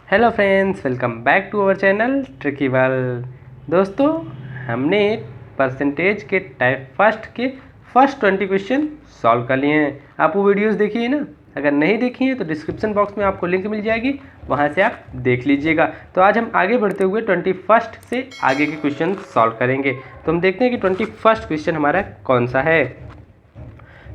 Hello friends, welcome back to our channel tricky world. दोस्तों, हमने percentage के type first के फर्स्ट 20 क्वेश्चन सॉल्व कर लिए हैं। आप वो वीडियोस देखिए ना, अगर नहीं देखी हैं तो डिस्क्रिप्शन बॉक्स में आपको लिंक मिल जाएगी, वहाँ से आप देख लीजिएगा। तो आज हम आगे बढ़ते हुए 21st से आगे के क्वेश्चन सॉल्व करेंगे। तो हम देखते हैं कि 21st क्वेश्चन हमारा कौन सा है।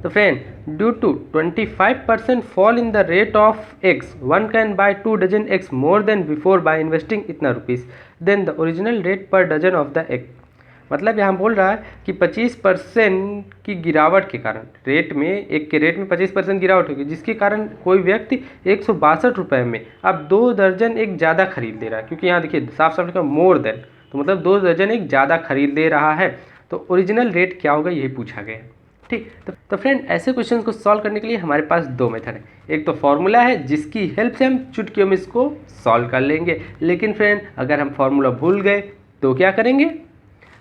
तो friend, due to 25% fall in the rate of eggs, one can buy 2 dozen eggs more than before by investing इतना rupees, then the original rate per dozen of the egg। मतलब यहाँ बोल रहा है कि 25% की गिरावट के कारण रेट में, एक के रेट में 25% गिरावट होगी, जिसके कारण कोई व्यक्ति 162 रुपये में अब 2 दर्जन एक ज़्यादा खरीद ले रहा है। क्योंकि यहाँ देखिए साफ साफ लिखा मोर देन, तो मतलब 2 दर्जन एक ज़्यादा खरीद ले रहा है। तो ओरिजिनल रेट क्या होगा यही पूछा गया है। ठीक, तो फ्रेंड, ऐसे क्वेश्चन को सॉल्व करने के लिए हमारे पास दो मेथड है। एक तो फॉर्मूला है जिसकी हेल्प से हम चुटकियों में इसको सॉल्व कर लेंगे। लेकिन फ्रेंड, अगर हम फॉर्मूला भूल गए तो क्या करेंगे?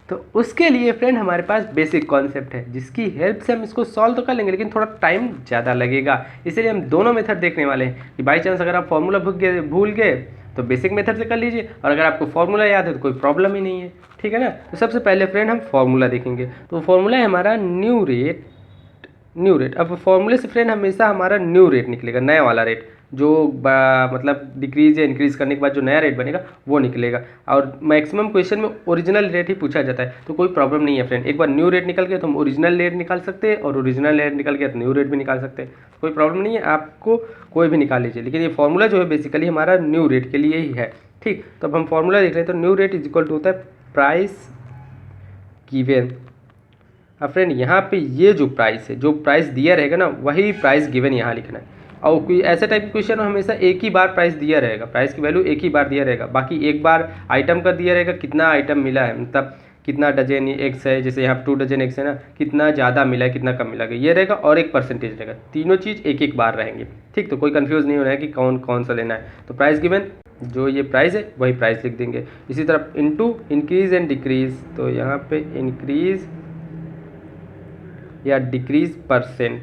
तो उसके लिए फ्रेंड हमारे पास बेसिक कॉन्सेप्ट है जिसकी हेल्प से हम इसको सॉल्व तो कर लेंगे, लेकिन थोड़ा टाइम ज़्यादा लगेगा। इसीलिए हम दोनों मेथड देखने वाले हैं कि बाई चांस अगर आप फॉर्मूला भूल गए तो बेसिक मेथड से कर लीजिए, और अगर आपको फॉर्मूला याद है तो कोई प्रॉब्लम ही नहीं है। ठीक है ना। तो सबसे पहले फ्रेंड हम फॉर्मूला देखेंगे। तो फॉर्मूला है हमारा न्यू रेट। अब फॉर्मूले से फ्रेंड हमेशा हमारा न्यू रेट निकलेगा, नया वाला रेट, जो मतलब डिक्रीज या इंक्रीज करने के बाद जो नया रेट बनेगा वो निकलेगा। और मैक्सिमम क्वेश्चन में ओरिजिनल रेट ही पूछा जाता है, तो कोई प्रॉब्लम नहीं है फ्रेंड। एक बार न्यू रेट निकल गया तो हम ओरिजिनल रेट निकाल सकते हैं, और ओरिजिनल रेट निकल गया तो न्यू रेट भी निकाल सकते हैं। कोई प्रॉब्लम नहीं है, आपको कोई भी निकाल लीजिए। लेकिन ये फॉर्मूला जो है बेसिकली हमारा न्यू रेट के लिए ही है। ठीक, तो अब हम फॉर्मूला देख रहे हैं। तो new rate is equal to होता है प्राइस गिवन। अब फ्रेंड यहाँ पे ये जो प्राइस है, जो प्राइस दिया रहेगा ना, वही प्राइस गिवन यहाँ लिखना है। और कोई ऐसे टाइप की क्वेश्चन हमेशा एक ही बार प्राइस दिया रहेगा, प्राइस की वैल्यू एक ही बार दिया रहेगा। बाकी एक बार आइटम का दिया रहेगा, कितना आइटम मिला है, मतलब कितना डजन एग्स है, जैसे यहाँ 2 डजन एग्स है ना, कितना ज़्यादा मिला है, कितना कम मिला है, ये रहेगा। और एक परसेंटेज रहेगा। तीनों चीज़ एक एक बार रहेंगे। ठीक, तो कोई कन्फ्यूज़ नहीं होना है कि कौन कौन सा लेना है। तो प्राइस गिवन, जो ये प्राइस है वही प्राइस लिख देंगे। इसी तरह इनटू इंक्रीज एंड डिक्रीज, तो यहाँ पे इंक्रीज या डिक्रीज परसेंट।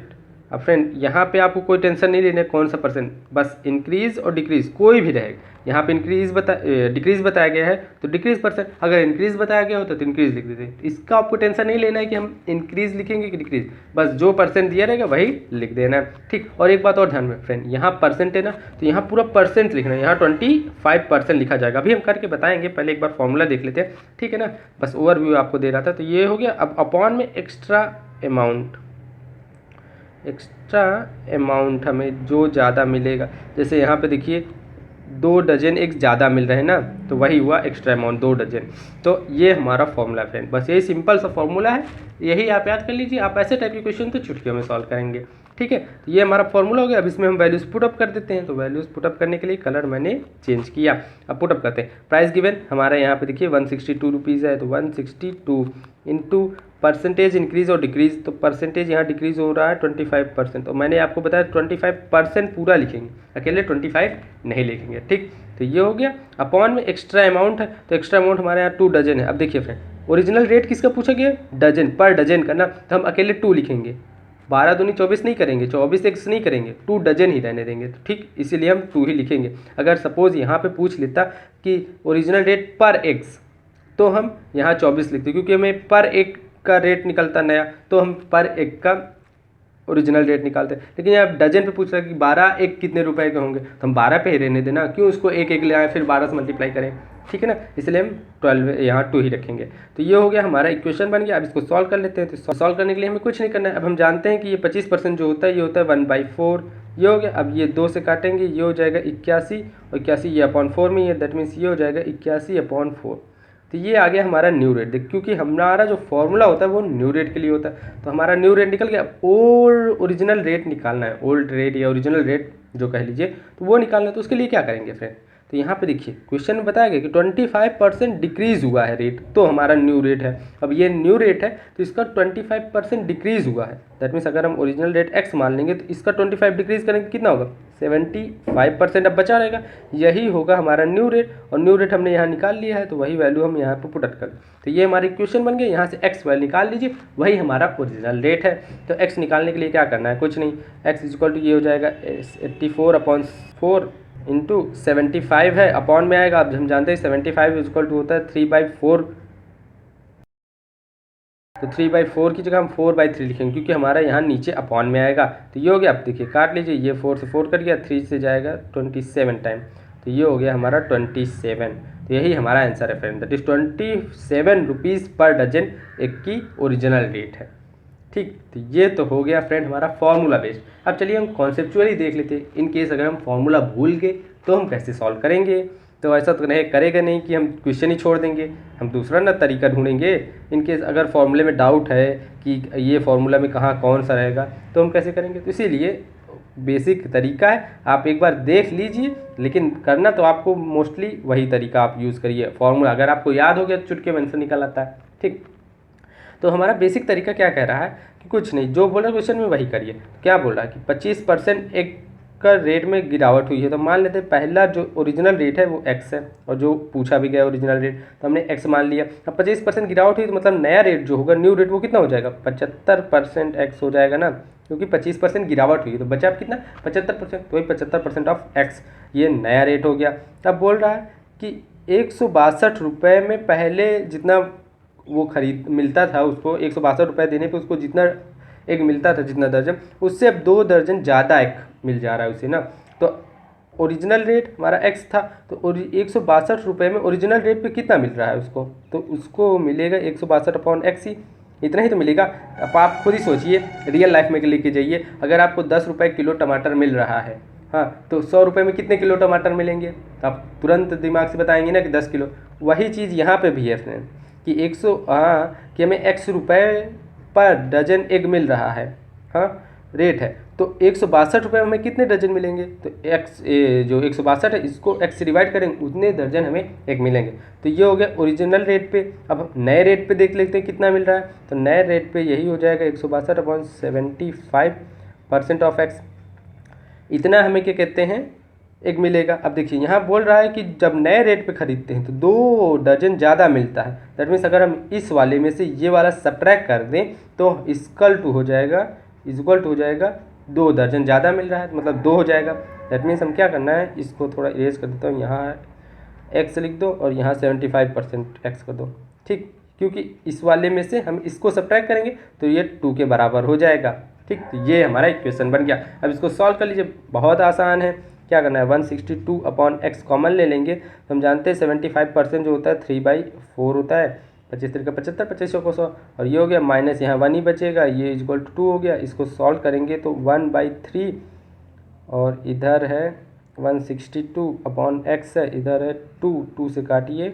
अब फ्रेंड यहाँ पे आपको कोई टेंशन नहीं लेना है कौन सा परसेंट, बस इंक्रीज और डिक्रीज कोई भी रहेगा। यहाँ पे डिक्रीज बताया गया है तो डिक्रीज परसेंट, अगर इंक्रीज बताया गया होता तो इंक्रीज लिख देते। इसका आपको टेंशन नहीं लेना है कि हम इंक्रीज लिखेंगे कि डिक्रीज, बस जो परसेंट दिया रहेगा वही लिख देना है। ठीक, और एक बात और ध्यान में फ्रेंड, यहाँ परसेंट है ना, तो यहाँ पूरा परसेंट लिखना है। यहाँ 25% लिखा जाएगा। अभी हम करके बताएंगे, पहले एक बार फॉर्मूला देख लेते हैं। ठीक है ना, बस ओवरव्यू आपको दे रहा था। तो ये हो गया। अब अपॉन में एक्स्ट्रा अमाउंट हमें जो ज़्यादा मिलेगा, जैसे यहाँ पे देखिए 2 डजन एक ज़्यादा मिल रहे हैं ना, तो वही हुआ एक्स्ट्रा अमाउंट 2 डजन। तो ये हमारा फॉर्मूला फ्रेंड, बस यही सिंपल सा फॉर्मूला है, यही आप याद कर लीजिए। आप ऐसे टाइप के क्वेश्चन तो चुटकियों में सॉल्व करेंगे। ठीक है, तो ये हमारा फॉर्मूला हो गया। अब इसमें हम वैल्यूज़ पुटअप कर देते हैं। तो वैल्यूज़ पुटअप करने के लिए कलर मैंने चेंज किया। अब पुटअप करते हैं। प्राइस गिवन हमारा यहाँ पे देखिए 162 रुपीज़ है, तो 162 इंटू परसेंटेज इंक्रीज और डिक्रीज, तो परसेंटेज यहाँ डिक्रीज हो रहा है 25%। तो मैंने आपको बताया 25% पूरा लिखेंगे, अकेले 25 नहीं लिखेंगे। ठीक, तो ये हो गया। अपॉन में एक्स्ट्रा अमाउंट है, तो एक्स्ट्रा अमाउंट हमारे यहाँ 2 डजन है। अब देखिए फ्रेंड, ओरिजिनल रेट किसका पूछा गया? डजन, पर डजन करना, तो हम अकेले 2 लिखेंगे। 12 दूनी 24 नहीं करेंगे, 24 एक्स नहीं करेंगे, 2 डजन ही रहने देंगे। तो ठीक, इसीलिए हम 2 ही लिखेंगे। अगर सपोज यहाँ पे पूछ लेता कि ओरिजिनल रेट पर एक्स, तो हम यहाँ 24 लिखते, क्योंकि हमें पर एक का रेट निकलता नया, तो हम पर एक का ओरिजिनल रेट निकालते हैं। लेकिन यहाँ डजन पे पूछ रहा है कि 12 एक कितने रुपए के होंगे, तो हम 12 पे ही रहने देना, क्यों उसको एक एक ले आए फिर 12 से मल्टीप्लाई करें। ठीक है ना, इसलिए हम 12 यहाँ 2 ही रखेंगे। तो ये हो गया, हमारा इक्वेशन बन गया। अब इसको सॉल्व कर लेते हैं। तो सॉल्व करने के लिए हमें कुछ नहीं करना है। अब हम जानते हैं कि ये 25% जो होता है ये होता है 1/4। ये हो गया। अब ये 2 से काटेंगे, ये हो जाएगा 81, और 81 ये अपॉन 4 में है, दैट मीन्स ये हो जाएगा 81/4। तो ये आ गया हमारा न्यू रेट। देख, क्योंकि हमारा जो फॉर्मूला होता है वो न्यू रेट के लिए होता है, तो हमारा न्यू रेट निकल गया। ओरिजिनल रेट निकालना है, ओल्ड रेट या ओरिजिनल रेट जो कह लीजिए, तो वो निकालना है। तो उसके लिए क्या करेंगे फ्रेंड? तो यहाँ पे देखिए क्वेश्चन में बताया गया कि 25% डिक्रीज हुआ है रेट, तो हमारा न्यू रेट है। अब ये न्यू रेट है तो इसका 25% डिक्रीज हुआ है, दैट मीन्स अगर हम ओरिजिनल रेट x मान लेंगे तो इसका 25 डिक्रीज करेंगे, कितना होगा? 75% अब बचा रहेगा। यही होगा हमारा न्यू रेट, और न्यू रेट हमने यहाँ निकाल लिया है, तो वही वैल्यू हम यहाँ पर पुट कर। तो ये हमारी इक्वेशन बन गई। यहाँ से x वैल्यू निकाल लीजिए, वही हमारा ओरिजिनल रेट है। तो x निकालने के लिए क्या करना है? कुछ नहीं, x इक्वल टू ये हो जाएगा 84/4 इंटू 75 है, अपॉन में आएगा। अब हम जानते हैं 75 इक्वल टू होता है 3/4, तो 3/4 की जगह हम 4/3 लिखेंगे क्योंकि हमारा यहाँ नीचे अपॉन में आएगा। तो ये हो गया, आप देखिए काट लीजिए, ये 4 से 4 कट गया, 3 से जाएगा 27 टाइम, तो ये हो गया हमारा 27। तो यही हमारा आंसर है friend, that is 27 rupees per dozen एक की ओरिजिनल रेट है। ठीक, तो ये तो हो गया फ्रेंड हमारा फॉर्मूला बेस्ड। अब चलिए हम कॉन्सेप्चुअली देख लेते हैं, इन केस अगर हम फॉर्मूला भूल गए तो हम कैसे सॉल्व करेंगे। तो ऐसा तो नहीं करेगा नहीं कि हम क्वेश्चन ही छोड़ देंगे, हम दूसरा ना तरीका ढूंढेंगे। इन केस अगर फॉर्मूले में डाउट है कि ये फॉर्मूला में कहाँ कौन सा रहेगा तो हम कैसे करेंगे। तो इसीलिए बेसिक तरीका है, आप एक बार देख लीजिए, लेकिन करना तो आपको मोस्टली वही तरीका आप यूज़ करिए। फॉर्मूला अगर आपको याद हो गया तो चुटकी में आंसर निकल आता है। ठीक, तो हमारा बेसिक तरीका क्या कह रहा है कि कुछ नहीं, जो बोला क्वेश्चन में वही करिए। क्या बोल रहा है कि 25% एक का रेट में गिरावट हुई है, तो मान लेते हैं पहला जो ओरिजिनल रेट है वो x है, और जो पूछा भी गया ओरिजिनल रेट तो हमने x मान लिया। अब 25% गिरावट हुई तो मतलब नया रेट जो होगा, न्यू रेट, वो कितना हो जाएगा, 75% x हो जाएगा ना, क्योंकि 25% गिरावट हुई है तो बचा अब कितना, 75%, तो वही 75% ऑफ x, ये नया रेट हो गया। अब बोल रहा है कि 162 रुपये में पहले जितना वो खरीद मिलता था, उसको 162 रुपये देने पे उसको जितना एक मिलता था, जितना दर्जन, उससे अब 2 दर्जन ज़्यादा एक मिल जा रहा है उसे ना। तो ओरिजिनल रेट हमारा x था, तो 162 रुपये में ओरिजिनल रेट पे कितना मिल रहा है उसको, तो उसको मिलेगा 162/x ही, इतना ही तो मिलेगा। अब आप खुद ही सोचिए, रियल लाइफ में लेके जाइए, अगर आपको 10 रुपये किलो टमाटर मिल रहा है, हाँ, तो 100 रुपये में कितने किलो टमाटर मिलेंगे, तो आप तुरंत दिमाग से बताएंगे ना कि 10 किलो। वही चीज़ यहाँ पे भी है फ्रेंड कि कि हमें x रुपये पर डजन एग मिल रहा है, हाँ, रेट है, तो 162 रुपये में हमें कितने डजन मिलेंगे, तो x जो 162 है इसको x से डिवाइड करेंगे, उतने दर्जन हमें एग मिलेंगे। तो ये हो गया ओरिजिनल रेट पे। अब नए रेट पे देख लेते हैं कितना मिल रहा है, तो नए रेट पे यही हो जाएगा 162/75% ऑफ x, इतना हमें क्या कहते हैं, एक मिलेगा। अब देखिए यहाँ बोल रहा है कि जब नए रेट पे ख़रीदते हैं तो 2 दर्जन ज़्यादा मिलता है। दैट मीन्स अगर हम इस वाले में से ये वाला सब्ट्रैक्ट कर दें तो इक्वल टू हो जाएगा 2 दर्जन ज़्यादा मिल रहा है, मतलब 2 हो जाएगा। दैट मीन्स हम क्या करना है, इसको थोड़ा इरेज कर देता हूँ, यहाँ x लिख दो और यहाँ 75% x कर दो। ठीक, क्योंकि इस वाले में से हम इसको सब्ट्रैक्ट करेंगे तो ये 2 के बराबर हो जाएगा। ठीक, तो ये हमारा इक्वेशन बन गया। अब इसको सॉल्व कर लीजिए, बहुत आसान है। क्या करना है, 162/x कॉमन ले लेंगे, तो हम जानते हैं 75% जो होता है 3/4 होता है, 25 3 का 75, 25 को 100, और ये हो गया माइनस यहाँ 1 ही बचेगा, ये इक्वल टू 2 हो गया। इसको सॉल्व करेंगे तो 1/3 और इधर है 162/x है, इधर है 2 से काटिए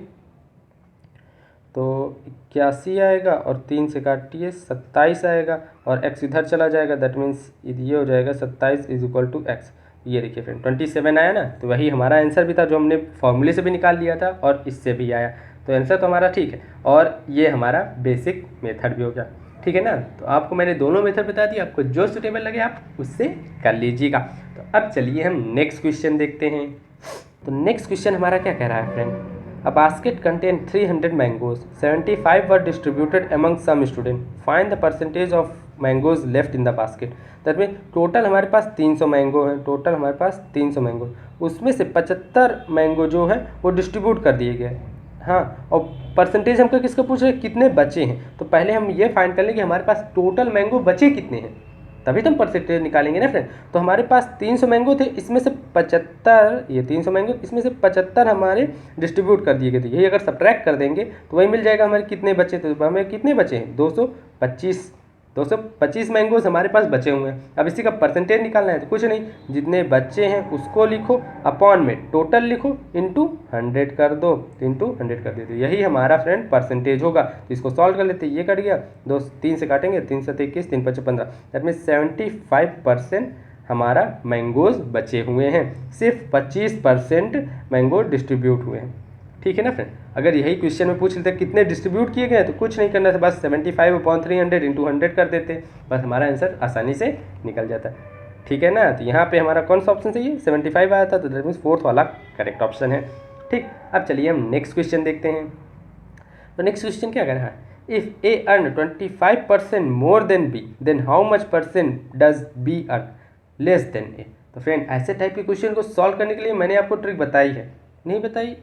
तो 81 आएगा, और 3 से काटिए 27 आएगा, और x इधर चला जाएगा। दैट मीन्स ये हो जाएगा 27 = x। ये देखिए फ्रेंड 27 आया ना, तो वही हमारा आंसर भी था जो हमने फॉर्मूले से भी निकाल लिया था और इससे भी आया, तो आंसर तो हमारा ठीक है। और ये हमारा बेसिक मेथड भी हो गया, ठीक है ना। तो आपको मैंने दोनों मेथड बता दिए, आपको जो सुटेबल लगे आप उससे कर लीजिएगा। तो अब चलिए हम नेक्स्ट क्वेश्चन देखते हैं। तो नेक्स्ट क्वेश्चन हमारा क्या कह रहा है friend, A basket contained 300 mangoes. 75 were distributed among some students. Find the percentage of mangoes left in the basket. That mean total हमारे पास 300 मैंगो हैं, टोटल हमारे पास 300 मैंगो, उसमें से 75 मैंगो जो है वो डिस्ट्रीब्यूट कर दिए गए, हाँ, और परसेंटेज हमको किसका पूछ रहे हैं, कितने बचे हैं। तो पहले हम ये फाइंड कर लें कि हमारे पास टोटल मैंगो बचे कितने हैं, तभी तो हम परसेंटेज निकालेंगे ना फ्रेंड। तो हमारे पास 300 मैंगो थे, इसमें से 75, ये 300 मैंगो, इसमें से 75 हमारे डिस्ट्रीब्यूट कर दिए गए थे। यही अगर सब्ट्रैक्ट कर देंगे तो वही मिल जाएगा हमारे कितने बचे थे। तो हमें कितने बचे हैं, 225 मैंगोज हमारे पास बचे हुए हैं। अब इसी का परसेंटेज निकालना है, तो कुछ नहीं, जितने बच्चे हैं उसको लिखो, अपॉन में टोटल लिखो, इंटू 100 कर दो, इंटू 100 कर देते, यही हमारा फ्रेंड परसेंटेज होगा। तो इसको सॉल्व कर लेते, ये कट गया, 3 से काटेंगे, 3 से 21, 3 5 15, दैट मीन 75% हमारा मैंगोज बचे हुए हैं, सिर्फ 25% मैंगो डिस्ट्रीब्यूट हुए हैं, ठीक है ना फ्रेंड। अगर यही क्वेश्चन में पूछ लेते कितने डिस्ट्रीब्यूट किए गए तो कुछ नहीं करना था, बस 75/300 इंटू 100 कर देते, बस हमारा आंसर आसानी से निकल जाता है, ठीक है ना। तो यहाँ पे हमारा कौन सा ऑप्शन चाहिए, 75 आया था, तो दैट मीन्स 4th वाला करेक्ट ऑप्शन है, ठीक। अब चलिए हम नेक्स्ट क्वेश्चन देखते हैं। तो नेक्स्ट क्वेश्चन क्या कह रहा है, if A earn 25% more than B, then how much % does B earn less than A. तो फ्रेंड ऐसे टाइप के क्वेश्चन को सॉल्व करने के लिए मैंने आपको ट्रिक बताई है, नहीं बताई,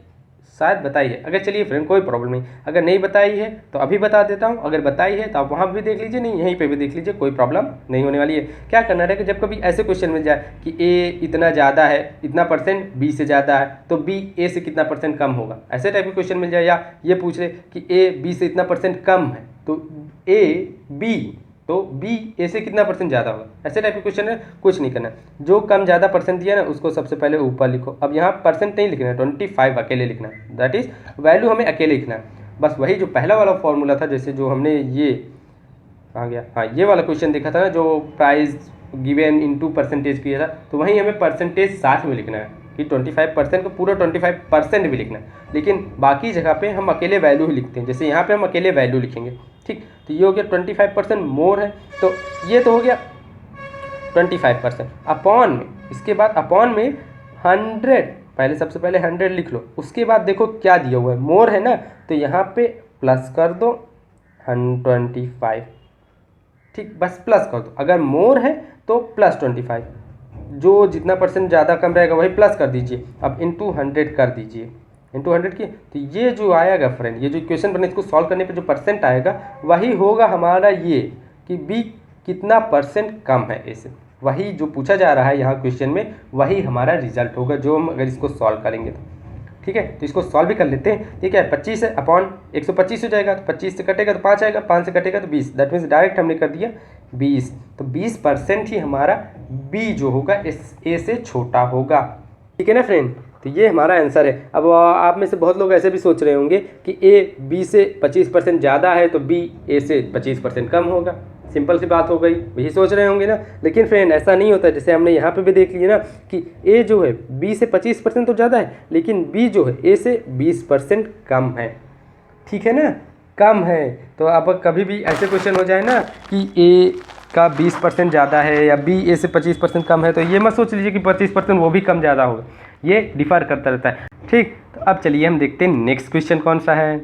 शायद बताई है। अगर चलिए फ्रेंड कोई प्रॉब्लम नहीं, अगर नहीं बताई है तो अभी बता देता हूँ, अगर बताई है तो आप वहाँ भी देख लीजिए, नहीं यहीं पे भी देख लीजिए, कोई प्रॉब्लम नहीं होने वाली है। क्या करना है कि जब कभी ऐसे क्वेश्चन मिल जाए कि ए इतना ज़्यादा है, इतना परसेंट बी से ज़्यादा है, तो बी ए से कितना परसेंट कम होगा, ऐसे टाइप के क्वेश्चन मिल जाए, या ये पूछ रहे कि ए बी से इतना परसेंट कम है तो ए बी तो बी ए से कितना परसेंट ज़्यादा होगा, ऐसे टाइप के क्वेश्चन है। कुछ नहीं करना, जो कम ज़्यादा परसेंट दिया ना उसको सबसे पहले ऊपर लिखो। अब यहाँ परसेंट नहीं लिखना है, 25 अकेले लिखना है, दैट इज़ वैल्यू हमें अकेले लिखना है। बस वही जो पहला वाला फॉर्मूला था, जैसे जो हमने ये कहाँ गया, हाँ ये वाला क्वेश्चन देखा था ना, जो प्राइस गिवन इनटू परसेंटेज किया था, तो वहीं हमें परसेंटेज साथ में लिखना है कि 25% को पूरा 25% भी लिखना है, लेकिन बाकी जगह पे हम अकेले वैल्यू ही लिखते हैं। जैसे यहाँ पे हम अकेले वैल्यू लिखेंगे, ठीक। तो ये हो गया 25% मोर है, तो ये तो हो गया 25% अपॉन में, इसके बाद अपॉन में 100, पहले सबसे पहले 100 लिख लो, उसके बाद देखो क्या दिया हुआ है, मोर है ना, तो यहाँ पे प्लस कर दो 125, ठीक, बस प्लस कर दो। अगर मोर है तो प्लस 25, जो जितना परसेंट ज़्यादा कम रहेगा वही प्लस कर दीजिए। अब इंटू 100 कर दीजिए, इंटू 100 की, तो ये जो आएगा फ्रेंड, ये जो इक्वेशन बने इसको सॉल्व करने पे जो परसेंट आएगा वही होगा हमारा ये कि बी कितना परसेंट कम है ए से, वही जो पूछा जा रहा है यहाँ क्वेश्चन में वही हमारा रिजल्ट होगा जो हम अगर इसको सॉल्व करेंगे तो, ठीक है। तो इसको सॉल्व भी कर लेते हैं। ठीक है, 25 है अपॉन 125 हो जाएगा, तो 25 से कटेगा तो 5 आएगा, 5 से कटेगा तो 20, दैट मीन्स डायरेक्ट हमने कर दिया 20। तो 20% ही हमारा बी जो होगा इस ए से छोटा होगा, ठीक है ना फ्रेंड। तो ये हमारा आंसर है। अब आप में से बहुत लोग ऐसे भी सोच रहे होंगे कि ए बी से 25% ज़्यादा है तो बी ए से 25% कम होगा, सिंपल सी बात हो गई, वही सोच रहे होंगे ना। लेकिन फ्रेंड ऐसा नहीं होता, जैसे हमने यहाँ पे भी देख लिया ना कि ए जो है बी से 25% तो ज़्यादा है, लेकिन बी जो है ए से 20% कम है, ठीक है ना, कम है। तो अब कभी भी ऐसे क्वेश्चन हो जाए ना कि ए का 20% ज़्यादा है या बी ए से 25% कम है, तो ये मत सोच लीजिए कि 25% वो भी कम ज़्यादा होगा, ये डिफ़र करता रहता है, ठीक। तो अब चलिए हम देखते हैं नेक्स्ट क्वेश्चन कौन सा है।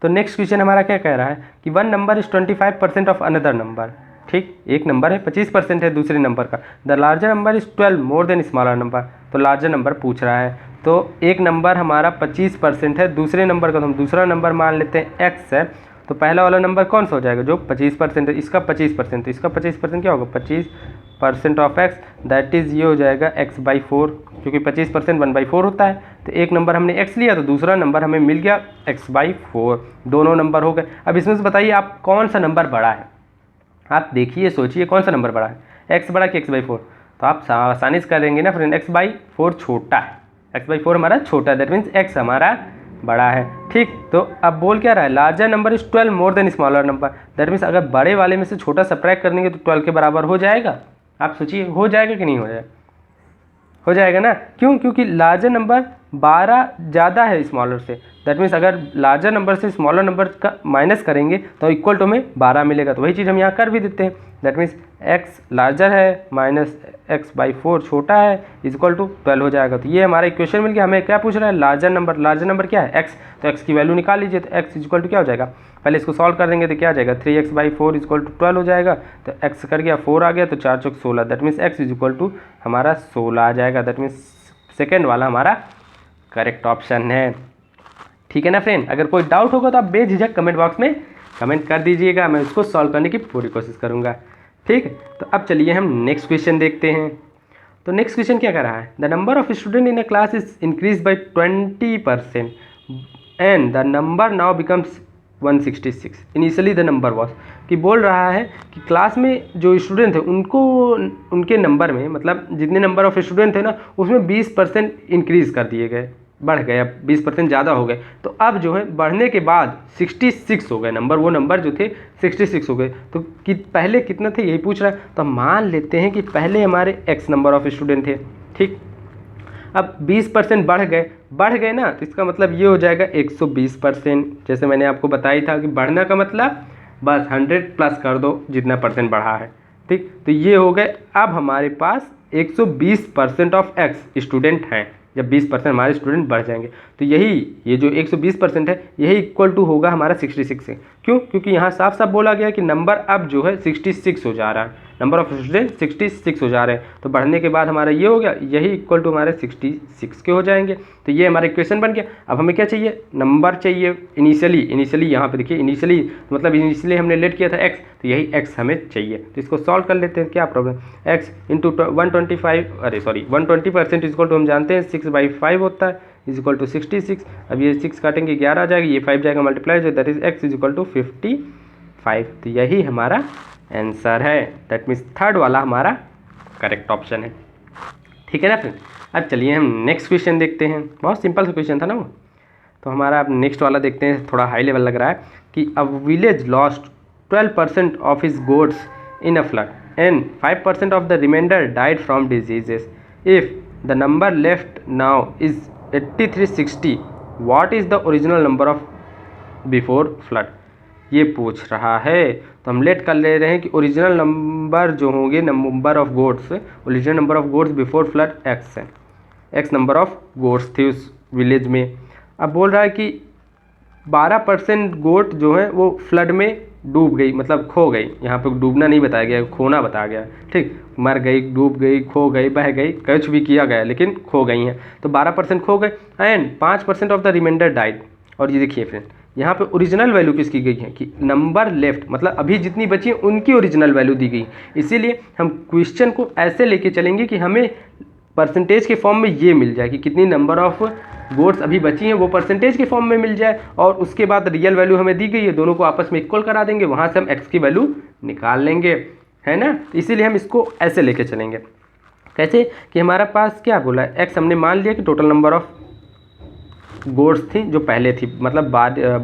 तो नेक्स्ट क्वेश्चन हमारा क्या कह रहा है कि one number is 25% of another number, ठीक। एक नंबर है 25% है दूसरे नंबर का, the larger number is 12 more than smaller number. तो लार्जर नंबर पूछ रहा है, तो एक नंबर हमारा 25% है, दूसरे नंबर का तो हम दूसरा नंबर मान लेते हैं x है, तो पहला वाला नंबर कौन सा हो जाएगा जो 25% है, इसका 25%, तो इसका 25% क्या होगा 25% ऑफ x, दैट इज़ ये हो जाएगा x/4, क्योंकि 25% 1/4 होता है। तो एक नंबर हमने x लिया तो दूसरा नंबर हमें मिल गया x/4, दोनों नंबर हो गए। अब इसमें से बताइए आप कौन सा नंबर बड़ा है, आप देखिए सोचिए कौन सा नंबर बड़ा है, x बड़ा कि x/4। तो आप आसानी से करेंगे ना फ्रेंड, x/4 छोटा है, x/4 हमारा छोटा है, दैट मीन्स x हमारा बड़ा है, ठीक। तो अब बोल क्या रहा है, larger number is 12 more than smaller number, that means अगर बड़े वाले में से छोटा सब्ट्रैक्ट करेंगे तो 12 के बराबर हो जाएगा। आप सोचिए हो जाएगा कि नहीं हो जाएगा, हो जाएगा ना, क्यों, क्योंकि लार्जर नंबर 12 ज़्यादा है स्मॉलर से, दैट मीन्स अगर लार्जर नंबर से स्मॉलर नंबर का माइनस करेंगे तो इक्वल टू में 12 मिलेगा। तो वही चीज़ हम यहाँ कर भी देते हैं, दैट मीन्स x लार्जर है माइनस x/4 छोटा है इक्वल टू 12 हो जाएगा। तो ये हमारा इक्वेशन मिल गया। हमें क्या पूछ रहा है, लार्जर नंबर क्या है x, तो x की वैल्यू निकाल लीजिए। तो x इक्वल टू क्या हो जाएगा, पहले इसको सॉल्व कर देंगे तो क्या आ जाएगा 3x/4 इक्वल टू 12 हो जाएगा। तो x कर गया 4 आ गया, तो 4 चौक 16, that means x is equal to हमारा 16 आ जाएगा, दैट मीन्स सेकेंड वाला हमारा करेक्ट ऑप्शन है, ठीक है ना फ्रेंड। अगर कोई डाउट होगा तो आप बेझिझक कमेंट बॉक्स में कमेंट कर दीजिएगा, मैं उसको सॉल्व करने की पूरी कोशिश करूँगा, ठीक है। तो अब चलिए हम नेक्स्ट क्वेश्चन देखते हैं। तो नेक्स्ट क्वेश्चन क्या कर रहा है, the number of student in a class is increase by 20% and the number now becomes 166, initially the number was, कि बोल रहा है कि क्लास में जो स्टूडेंट थे उनको उनके नंबर में, मतलब जितने नंबर ऑफ स्टूडेंट थे ना उसमें 20% इंक्रीज़ कर दिए गए, बढ़ गए, अब 20% ज़्यादा हो गए। तो अब जो है बढ़ने के बाद 66 हो गए नंबर, वो नंबर जो थे 66 हो गए। तो कि पहले कितना थे यही पूछ रहा है। तो मान लेते हैं कि पहले हमारे x नंबर ऑफ स्टूडेंट थे, ठीक। अब 20% बढ़ गए ना, तो इसका मतलब ये हो जाएगा 120%। जैसे मैंने आपको बताया था कि बढ़ना का मतलब बस 100 प्लस कर दो जितना परसेंट बढ़ा है, ठीक। तो ये हो गए, अब हमारे पास 120% ऑफ x स्टूडेंट हैं। जब 20% हमारे स्टूडेंट बढ़ जाएंगे तो ये जो 120% है यही इक्वल टू होगा हमारा 66 से। क्यों, क्योंकि यहाँ साफ साफ बोला गया कि नंबर अब जो है 66 हो जा रहा है, नंबर ऑफ स्टूडेंट 66 हो जा रहे हैं, तो बढ़ने के बाद हमारा ये हो गया, यही इक्वल टू हमारे 66 के हो जाएंगे। तो ये हमारा इक्वेशन बन गया। अब हमें क्या चाहिए, नंबर चाहिए इनिशियली यहाँ पे देखिए इनिशियली मतलब इनिशियली हमने लेट किया था x, तो यही x हमें चाहिए। तो इसको सॉल्व कर लेते हैं, क्या problem, x into 120% equal to हम जानते हैं 6/5 होता है इज इक्वल टू 66। अब ये 6 काटेंगे 11 आ जाएगी, ये 5 जाएगा मल्टीप्लाई जो that is x is equal to 55। तो यही हमारा आंसर है, दैट मीन्स थर्ड वाला हमारा करेक्ट ऑप्शन है। ठीक है ना फ्रेंड। अब चलिए हम नेक्स्ट क्वेश्चन देखते हैं, बहुत सिंपल सा क्वेश्चन था ना वो। तो हमारा अब नेक्स्ट वाला देखते हैं, थोड़ा हाई लेवल लग रहा है कि a village lost 12% of his goods in a flood and 5% of the remainder died from diseases. If the number left now is 8360, what is the original number of before flood. ये पूछ रहा है, तो हम लेट कर ले रहे हैं कि ओरिजिनल नंबर जो होंगे, number of goods, original number of goods before flood X है, एक्स नंबर ऑफ गोड्स थी उस विलेज में। अब बोल रहा है कि 12% गोट जो है वो फ्लड में डूब गई, मतलब खो गई। यहाँ पे डूबना नहीं बताया गया, खोना बताया गया, ठीक, मर गई, डूब गई, खो गई, बह गई, कुछ भी किया गया लेकिन खो गई हैं। तो 12% खो गए and 5% of the remainder died. और ये देखिए फ्रेंड, यहाँ पे ओरिजिनल वैल्यू किसकी गई है कि नंबर लेफ्ट, मतलब अभी जितनी बची है उनकी ओरिजिनल वैल्यू दी गई। इसीलिए हम क्वेश्चन को ऐसे लेके चलेंगे कि हमें परसेंटेज के फॉर्म में ये मिल जाए कि कितनी नंबर ऑफ गोड्स अभी बची हैं वो परसेंटेज के फॉर्म में मिल जाए, और उसके बाद रियल वैल्यू हमें दी गई है, दोनों को आपस में इक्वल करा देंगे, वहाँ से हम x की वैल्यू निकाल लेंगे, है ना। इसीलिए हम इसको ऐसे लेके चलेंगे। कैसे कि हमारा पास क्या बोला है, x हमने मान लिया कि टोटल नंबर ऑफ गोड्स थी जो पहले थी, मतलब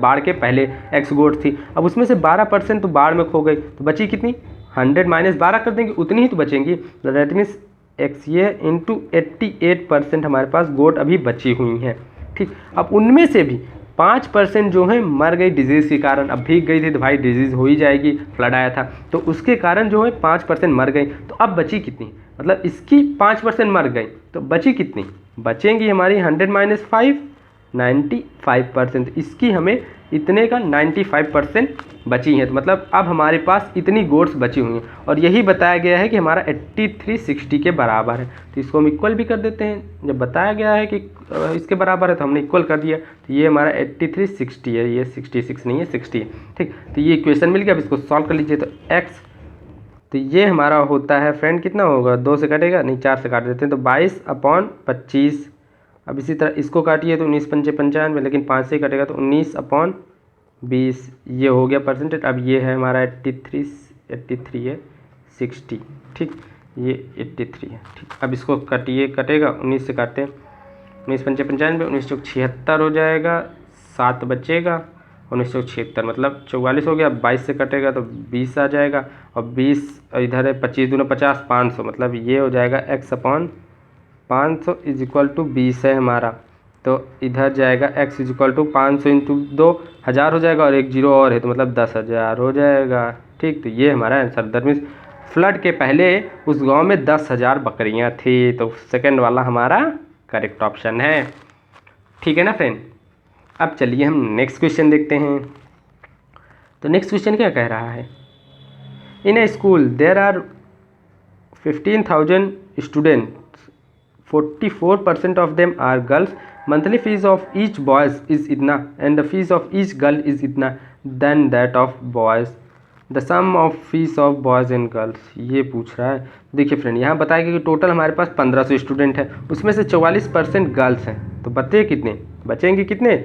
बाढ़ के पहले x गोड्स थी। अब उसमें से 12% तो बाढ़ में खो गई, तो बची कितनी, 100 माइनस 12 कर देंगे, उतनी ही तो बचेंगी। दैट मीन्स एक्स ये इंटू 88% हमारे पास गोट अभी बची हुई हैं, ठीक। अब उनमें से भी 5% जो है मर गई डिजीज़ के कारण। अब भीग गई थी तो भाई डिजीज़ हो ही जाएगी, फ्लड आया था तो उसके कारण जो है 5% मर गई। तो अब बची कितनी, मतलब इसकी 5% मर गई तो बची कितनी, बचेंगी हमारी 100 माइनस 5 95%। इसकी हमें इतने का 95% बची हैं, तो मतलब अब हमारे पास इतनी गोड्स बची हुई हैं, और यही बताया गया है कि हमारा 8360 के बराबर है। तो इसको हम इक्वल भी कर देते हैं, जब बताया गया है कि इसके बराबर है तो हमने इक्वल कर दिया। तो ये हमारा 8360 है, ये 66 नहीं है 60 है, ठीक। तो ये इक्वेशन मिल गया। अब इसको सॉल्व कर लीजिए। तो x, तो ये हमारा होता है फ्रेंड कितना होगा, 2 से कटेगा नहीं 4 से काट देते हैं, तो 22/25। अब इसी तरह इसको काटिए तो 19 पंचे 95, लेकिन 5 से कटेगा तो 19/20, ये हो गया परसेंटेज। अब ये है हमारा 83 है 60, ठीक, ये 83 है, ठीक। अब इसको काटिए, कटेगा 19 से काटते हैं, 19 पंचे 95, 19 चौक 76 हो जाएगा, 7 बचेगा, 19 चौक 76 मतलब 44 हो गया। 22 से कटेगा तो 20 आ जाएगा, और 20 इधर है 25 दूना 50, 500, मतलब ये हो जाएगा x/500 इज इक्वल टू 20 है हमारा। तो इधर जाएगा x is equal to 500 into 2 1000 हो जाएगा, और एक जीरो और है तो मतलब 10,000 हो जाएगा, ठीक। तो ये हमारा आंसर। दैट मीन्स फ्लड के पहले उस गांव में 10,000 बकरियां थी। तो सेकंड वाला हमारा करेक्ट ऑप्शन है, ठीक है ना फ्रेंड। अब चलिए हम नेक्स्ट क्वेश्चन देखते हैं। तो नेक्स्ट क्वेश्चन क्या कह रहा है, in a school there are 15,000 students, 44% of them are girls, monthly fees of each boys is इतना and the fees of each girl is इतना than that of boys, the sum of fees of boys and girls। ये पूछ रहा है। देखिए friend, यहाँ बताया कि टोटल हमारे पास 1500 स्टूडेंट है, उसमें से 44% गर्ल्स हैं, तो बचे कितने, बचेंगे कितने,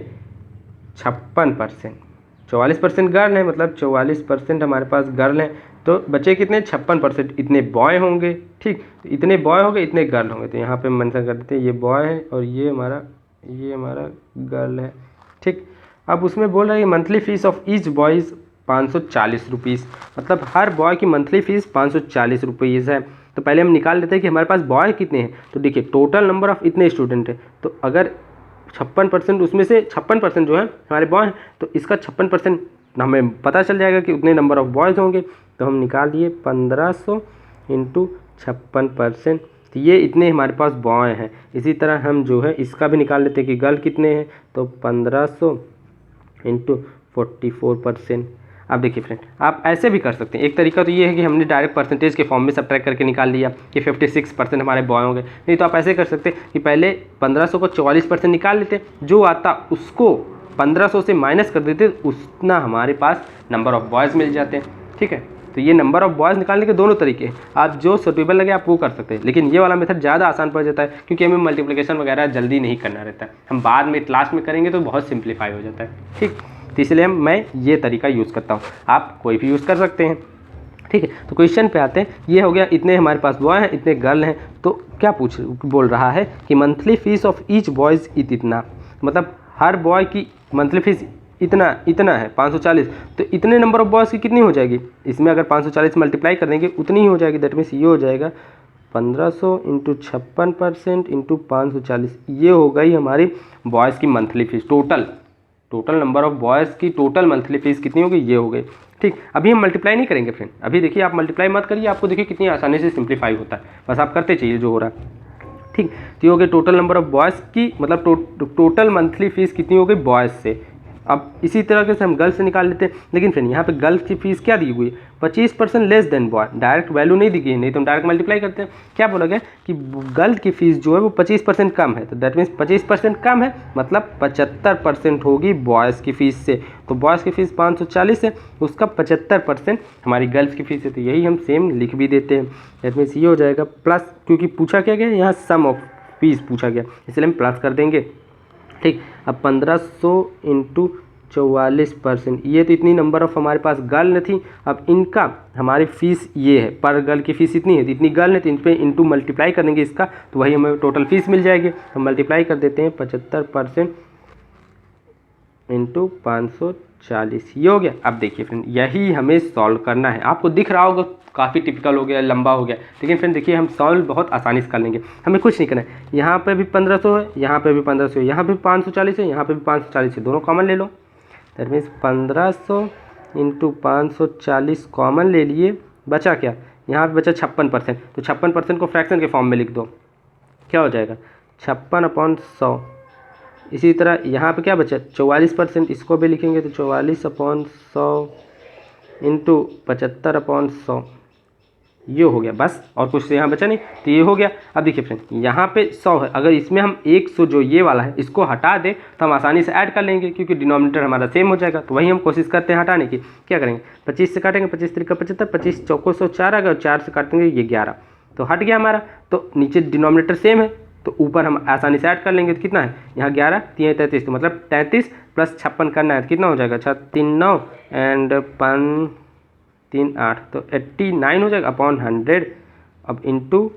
56%। 44% गर्ल हैं, मतलब 44% हमारे पास गर्ल हैं, तो बचे कितने, 56%, इतने बॉय होंगे, ठीक। तो इतने बॉय होंगे, इतने गर्ल होंगे, तो यहाँ पे मेंशन कर देते हैं ये बॉय है और ये हमारा गर्ल है, ठीक। अब उसमें बोल रहा है monthly fees of each boys 540 rupees, मतलब हर बॉय की मंथली फ़ीस 540 रुपीज़ है। तो पहले हम निकाल लेते हैं कि हमारे पास बॉय कितने हैं। तो देखिए टोटल नंबर ऑफ़ इतने स्टूडेंट हैं, तो अगर 56% उसमें से 56% जो है हमारे बॉय हैं, तो इसका 56% हमें पता चल जाएगा कि उतने नंबर ऑफ़ बॉयज़ होंगे। तो हम निकाल दिए 1500 इंटू 56%, तो ये इतने हमारे पास बॉय हैं। इसी तरह हम जो है इसका भी निकाल लेते हैं कि गर्ल कितने हैं, तो 1500 इंटू 44%। अब देखिए फ्रेंड, आप ऐसे भी कर सकते हैं। एक तरीका तो ये है कि हमने डायरेक्ट परसेंटेज के फॉर्म में सब्ट्रैक्ट करके निकाल लिया कि 56% हमारे बॉय होंगे। नहीं तो आप ऐसे कर सकते कि पहले 1500 को 44% निकाल लेते, जो आता उसको 1500 से माइनस कर देते, उतना हमारे पास नंबर ऑफ़ बॉयज़ मिल जाते हैं। ठीक है, तो ये नंबर ऑफ़ बॉयज़ निकालने के दोनों तरीके हैं, आप जो सूटेबल लगे आप वो कर सकते हैं। लेकिन ये वाला मेथड ज़्यादा आसान पड़ जाता है क्योंकि हमें मल्टीप्लिकेशन वगैरह जल्दी नहीं करना रहता है, हम बाद में लास्ट में करेंगे तो बहुत सिंप्लीफाई हो जाता है। ठीक, तो इसलिए मैं ये तरीका यूज़ करता हूँ, आप कोई भी यूज़ कर सकते हैं। ठीक है, तो क्वेश्चन पे आते हैं। ये हो गया, इतने हमारे पास बॉय हैं, इतने गर्ल हैं। तो क्या बोल रहा है कि monthly fees of each boys इतना, मतलब हर बॉय की मंथली फ़ीस इतना है 540। तो इतने नंबर ऑफ बॉयज़ की कितनी हो जाएगी, इसमें अगर 540 मल्टीप्लाई कर देंगे उतनी ही हो जाएगी। दैट मीन्स ये हो जाएगा 1500 इंटू 56% इंटू 540, ये हो गई हमारी बॉयज़ की monthly fees. Total number of boys की टोटल मंथली फ़ीस कितनी होगी, ये हो गई। ठीक, अभी हम मल्टीप्लाई नहीं करेंगे फ्रेंड, अभी देखिए आप मल्टीप्लाई मत करिए, आपको देखिए कितनी आसानी से सिंप्लीफाई होता है, बस आप करते चाहिए जो हो रहा है। ठीक, तो ये हो गया टोटल नंबर ऑफ बॉयज़ की, मतलब टोटल मंथली फ़ीस कितनी हो गई बॉयज़ से। अब इसी तरह से हम गर्ल्स से निकाल लेते हैं। लेकिन फ्रेंड यहाँ पे गर्ल्स की फ़ीस क्या दी हुई है, 25% less than boy. Direct value नहीं दी गई है, नहीं तो हम डायरेक्ट मल्टीप्लाई करते हैं। क्या बोला गया कि गर्ल की फ़ीस जो है वो 25% कम है, तो दैट मीन्स 25% कम है, मतलब 75% होगी बॉयज़ की फ़ीस से। तो बॉयज़ की फ़ीस 540 है, उसका 75% हमारी गर्ल्स की फ़ीस है, तो यही हम सेम लिख भी देते हैं। दैट मीन्स ये हो जाएगा प्लस, क्योंकि पूछा क्या गया यहाँ सम ऑफ फीस पूछा गया, इसलिए हम प्लस कर देंगे। ठीक, अब 1500 इंटू 44%, ये तो इतनी नंबर ऑफ हमारे पास गर्ल थी। अब इनका हमारी फ़ीस ये है, पर गर्ल की फ़ीस इतनी है, तो इतनी गर्ल है, तो इन पर इंटू मल्टीप्लाई कर देंगे इसका, तो वही हमें टोटल फ़ीस मिल जाएगी। हम मल्टीप्लाई कर देते हैं 75% इंटू 540, ये हो गया। अब देखिए फ्रेंड, यही हमें सॉल्व करना है। आपको दिख रहा होगा काफ़ी टिपिकल हो गया, लंबा हो गया, लेकिन फ्रेंड देखिए हम सॉल्व बहुत आसानी से कर लेंगे, हमें कुछ नहीं करना है। यहाँ पे भी 1500 है, यहाँ पे भी 1500 है, यहाँ पे भी 540 है, यहाँ पे भी 540 है, दोनों कॉमन ले लो। दैट मीन्स 1500 इंटू 540 कॉमन ले लिए, बचा क्या, यहाँ पे बचा 56%, तो 56% को फ्रैक्शन के फॉर्म में लिख दो, क्या हो जाएगा 56/100। इसी तरह यहाँ पे क्या बचा 44%, इसको भी लिखेंगे तो 44/100 इंटू 75/100, ये हो गया बस, और कुछ यहाँ बचा नहीं, तो ये हो गया। अब देखिए फ्रेंड यहाँ पे 100 है, अगर इसमें हम 100 जो ये वाला है इसको हटा दें तो हम आसानी से ऐड कर लेंगे, क्योंकि डिनोमिनेटर हमारा सेम हो जाएगा। तो वही हम कोशिश करते हैं हटाने की। क्या करेंगे, 25 से काटेंगे, 25 3 75, 25 चौको 104 आ गया, और 4 से काटेंगे ये 11, तो हट गया हमारा। तो नीचे डिनोमिनेटर सेम है, तो ऊपर हम आसानी से ऐड कर लेंगे। तो कितना है यहाँ 11 3 33, तो मतलब 33 प्लस 56 करना है, तो कितना हो जाएगा 6 3 9 एंड 5 3 8, तो 89 हो जाएगा अपॉन 100। अब इंटू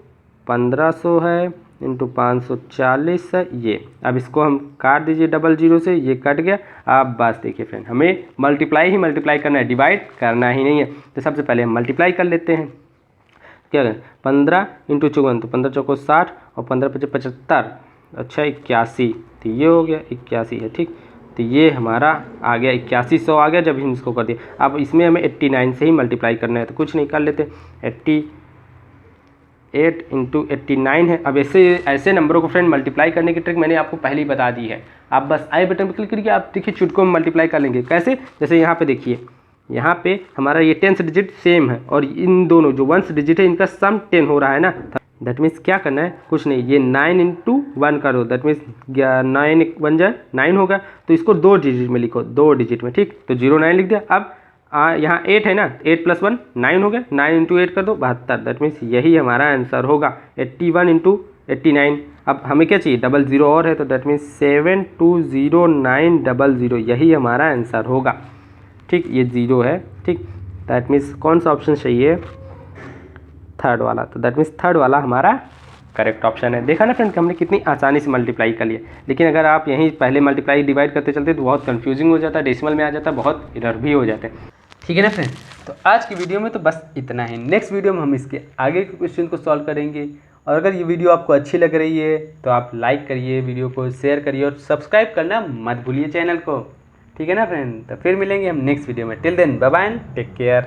1500 है, इंटू 540 है ये। अब इसको हम काट दीजिए डबल जीरो से, ये कट गया। अब बस देखिए फ्रेंड हमें मल्टीप्लाई करना है, डिवाइड करना ही नहीं है। तो सबसे पहले हम मल्टीप्लाई कर लेते हैं। क्या करें, 15 इंटू 54, तो 15 चौको 60 और 15 पचे 75, अच्छा 81, तो ये हो गया 81 है। ठीक, तो ये हमारा आ गया 8100 आ गया जब हम इसको कर दिए। अब इसमें हमें 89 से ही मल्टीप्लाई करना है, तो कुछ नहीं कर लेते, 88 इंटू 89 है। अब ऐसे नंबरों को फ्रेंड मल्टीप्लाई करने की ट्रिक मैंने आपको पहले ही बता दी है। आप बस आई बटन पर क्लिक करके आप देखिए चुटकों में मल्टीप्लाई कर लेंगे। कैसे, जैसे यहाँ पे देखिए, यहाँ पे हमारा ये 10th डिजिट सेम है, और इन दोनों जो 1st डिजिट है इनका सम 10 हो रहा है ना। दैट मीन्स क्या करना है, कुछ नहीं, ये 9 इंटू 1 करो, दैट मीन्स 9 बन जाए 9 होगा, तो इसको 2 डिजिट में लिखो, 2 डिजिट में। ठीक, तो 09 लिख दिया। अब यहाँ 8 है ना, 8 + 1 9 हो गया, 9 इंटू 8 कर दो 72, दैट मीन्स यही हमारा आंसर होगा 81 इंटू 89। अब हमें क्या चाहिए, 00 और है, तो दैट मीन्स 720900, यही हमारा आंसर होगा। ठीक, ये 0 है। ठीक, दैट मीन्स कौन सा ऑप्शन चाहिए, थर्ड वाला, तो दैट मीन्स थर्ड वाला हमारा करेक्ट ऑप्शन है। देखा ना फ्रेंड हमने कितनी आसानी से मल्टीप्लाई कर लिया। लेकिन अगर आप यहीं पहले मल्टीप्लाई डिवाइड करते चलते तो बहुत कंफ्यूजिंग हो जाता है, डेसिमल में आ जाता है, बहुत इधर भी हो जाते हैं। ठीक है ना फ्रेंड, तो आज की वीडियो में तो बस इतना ही। नेक्स्ट वीडियो में हम इसके आगे के क्वेश्चन को सॉल्व करेंगे। और अगर ये वीडियो आपको अच्छी लग रही है तो आप लाइक करिए, वीडियो को शेयर करिए और सब्सक्राइब करना मत भूलिए चैनल को। ठीक है ना फ्रेंड, तो फिर मिलेंगे हम नेक्स्ट वीडियो में। Till then bye bye, take care.